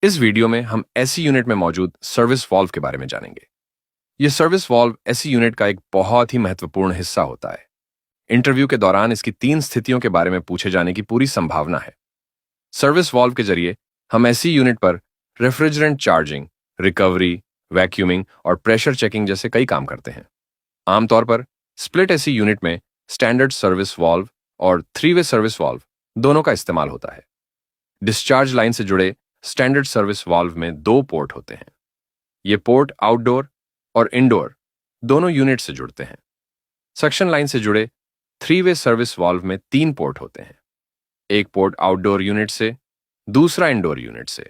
इस वीडियो में हम एसी यूनिट में मौजूद सर्विस वाल्व के बारे में जानेंगे। यह सर्विस वाल्व एसी यूनिट का एक बहुत ही महत्वपूर्ण हिस्सा होता है। इंटरव्यू के दौरान इसकी 3 स्थितियों के बारे में पूछे जाने की पूरी संभावना है। सर्विस वाल्व के जरिए हम एसी यूनिट पर रेफ्रिजरेंट चार्जिंग, रिकवरी, वैक्यूमिंग और प्रेशर चेकिंग जैसे कई काम करते हैं। आमतौर पर स्प्लिट एसी यूनिट में स्टैंडर्ड सर्विस वाल्व और 3-वे सर्विस वाल्व दोनों का इस्तेमाल होता है। डिस्चार्ज लाइन से जुड़े स्टैंडर्ड सर्विस वाल्व में 2 पोर्ट होते हैं। ये पोर्ट आउटडोर और इंडोर दोनों यूनिट से जुड़ते हैं। सक्शन लाइन से जुड़े 3-वे सर्विस वाल्व में 3 पोर्ट होते हैं। एक पोर्ट आउटडोर यूनिट से, दूसरा इंडोर यूनिट से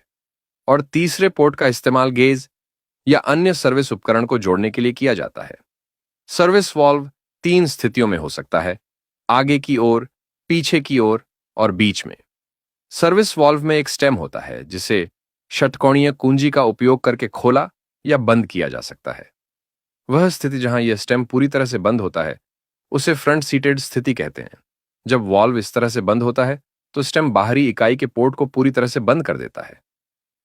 और तीसरे पोर्ट का इस्तेमाल गेज या अन्य सर्विस उपकरण को जोड़ने के लिए किया जाता है। सर्विस वाल्व 3 स्थितियों में हो सकता है: आगे की ओर, पीछे की ओर और बीच में। सर्विस वाल्व में एक स्टेम होता है जिसे षटकोणीय कुंजी का उपयोग करके खोला या बंद किया जा सकता है। वह स्थिति जहां यह स्टेम पूरी तरह से बंद होता है उसे फ्रंट सीटेड स्थिति कहते हैं। जब वाल्व इस तरह से बंद होता है तो स्टेम बाहरी इकाई के पोर्ट को पूरी तरह से बंद कर देता है।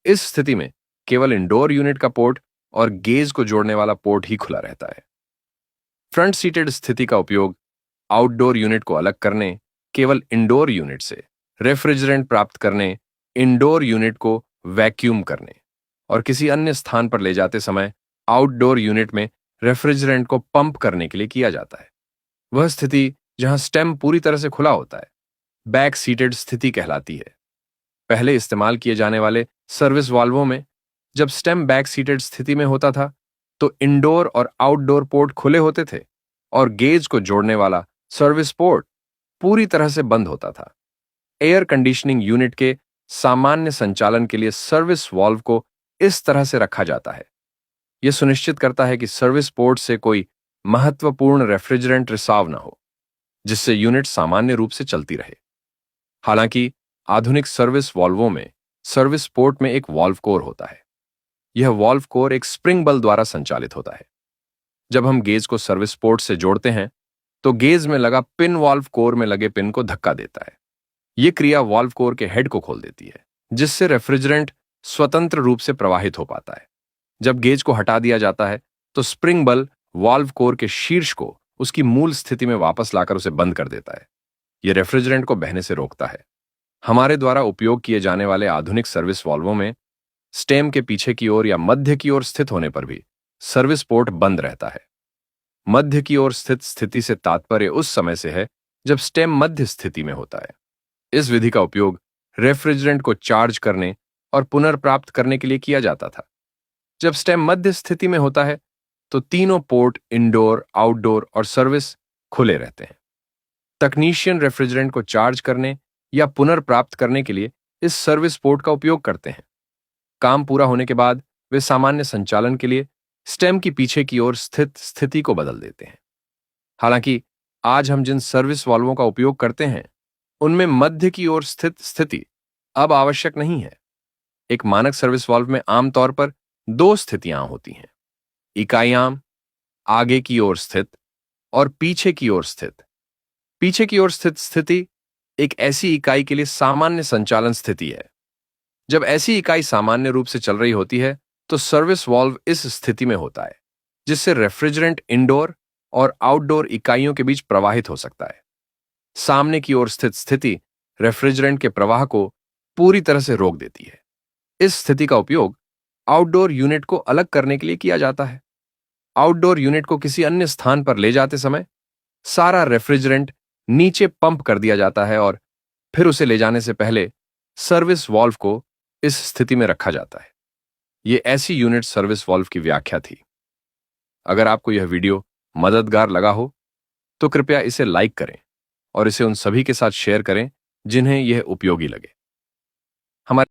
इस स्थिति में केवल इंडोर यूनिट का पोर्ट और गेज को जोड़ने वाला पोर्ट ही खुला रहता है। फ्रंट सीटेड स्थिति का उपयोग आउटडोर यूनिट को अलग करने, केवल इंडोर यूनिट से रेफ्रिजरेंट प्राप्त करने, इंडोर यूनिट को वैक्यूम करने और किसी अन्य स्थान पर ले जाते समय आउटडोर यूनिट में रेफ्रिजरेंट को पंप करने के लिए किया जाता है। वह स्थिति जहां स्टेम पूरी तरह से खुला होता है बैक सीटेड स्थिति कहलाती है। पहले इस्तेमाल किए जाने वाले सर्विस वाल्वों में जब स्टेम बैक सीटेड स्थिति में होता था तो इंडोर और आउटडोर पोर्ट खुले होते थे और गेज को जोड़ने वाला सर्विस पोर्ट पूरी तरह से बंद होता था। एयर कंडीशनिंग यूनिट के सामान्य संचालन के लिए सर्विस वाल्व को इस तरह से रखा जाता है। यह सुनिश्चित करता है कि सर्विस पोर्ट से कोई महत्वपूर्ण रेफ्रिजरेंट रिसाव न हो, जिससे यूनिट सामान्य रूप से चलती रहे। हालांकि आधुनिक सर्विस वाल्वों में सर्विस पोर्ट में एक वाल्व कोर होता है। यह वाल्व कोर एक स्प्रिंग बल द्वारा संचालित होता है। जब हम गेज को सर्विस पोर्ट से जोड़ते हैं तो गेज में लगा पिन वाल्व कोर में लगे पिन को धक्का देता है। यह क्रिया वाल्व कोर के हेड को खोल देती है, जिससे रेफ्रिजरेंट स्वतंत्र रूप से प्रवाहित हो पाता है। जब गेज को हटा दिया जाता है तो स्प्रिंग बल वाल्व कोर के शीर्ष को उसकी मूल स्थिति में वापस लाकर उसे बंद कर देता है। यह रेफ्रिजरेंट को बहने से रोकता है। हमारे द्वारा उपयोग किए जाने वाले आधुनिक सर्विस वाल्वों में स्टेम के पीछे की ओर या मध्य की ओर स्थित होने पर भी सर्विस पोर्ट बंद रहता है। मध्य की ओर स्थित स्थिति से तात्पर्य उस समय से है जब स्टेम मध्य स्थिति में होता है। इस विधि का उपयोग रेफ्रिजरेंट को चार्ज करने और पुनर्प्राप्त करने के लिए किया जाता था। जब स्टेम मध्य स्थिति में होता है तो तीनों पोर्ट इंडोर, आउटडोर और सर्विस खुले रहते हैं। तकनीशियन रेफ्रिजरेंट को चार्ज करने या पुनर्प्राप्त करने के लिए इस सर्विस पोर्ट का उपयोग करते हैं। काम पूरा होने के बाद वे सामान्य संचालन के लिए स्टेम की पीछे की ओर स्थित स्थिति को बदल देते हैं। हालांकि आज हम जिन सर्विस वाल्वों का उपयोग करते हैं उनमें मध्य की ओर स्थित स्थिति अब आवश्यक नहीं है। एक मानक सर्विस वाल्व में आमतौर पर 2 स्थितियां होती हैं: इकाइयां आगे की ओर स्थित और पीछे की ओर स्थित। पीछे की ओर स्थित स्थिति एक ऐसी इकाई के लिए सामान्य संचालन स्थिति है। जब ऐसी इकाई सामान्य रूप से चल रही होती है तो सर्विस वाल्व इस स्थिति में होता है, जिससे रेफ्रिजरेंट इंडोर और आउटडोर इकाइयों के बीच प्रवाहित हो सकता है। सामने की ओर स्थित स्थिति रेफ्रिजरेंट के प्रवाह को पूरी तरह से रोक देती है। इस स्थिति का उपयोग आउटडोर यूनिट को अलग करने के लिए किया जाता है। आउटडोर यूनिट को किसी अन्य स्थान पर ले जाते समय सारा रेफ्रिजरेंट नीचे पंप कर दिया जाता है और फिर उसे ले जाने से पहले सर्विस वाल्व को इस स्थिति में रखा जाता है। यह ऐसी यूनिट सर्विस वाल्व की व्याख्या थी। अगर आपको यह वीडियो मददगार लगा हो तो कृपया इसे लाइक करें और इसे उन सभी के साथ शेयर करें जिन्हें यह उपयोगी लगे। हमारे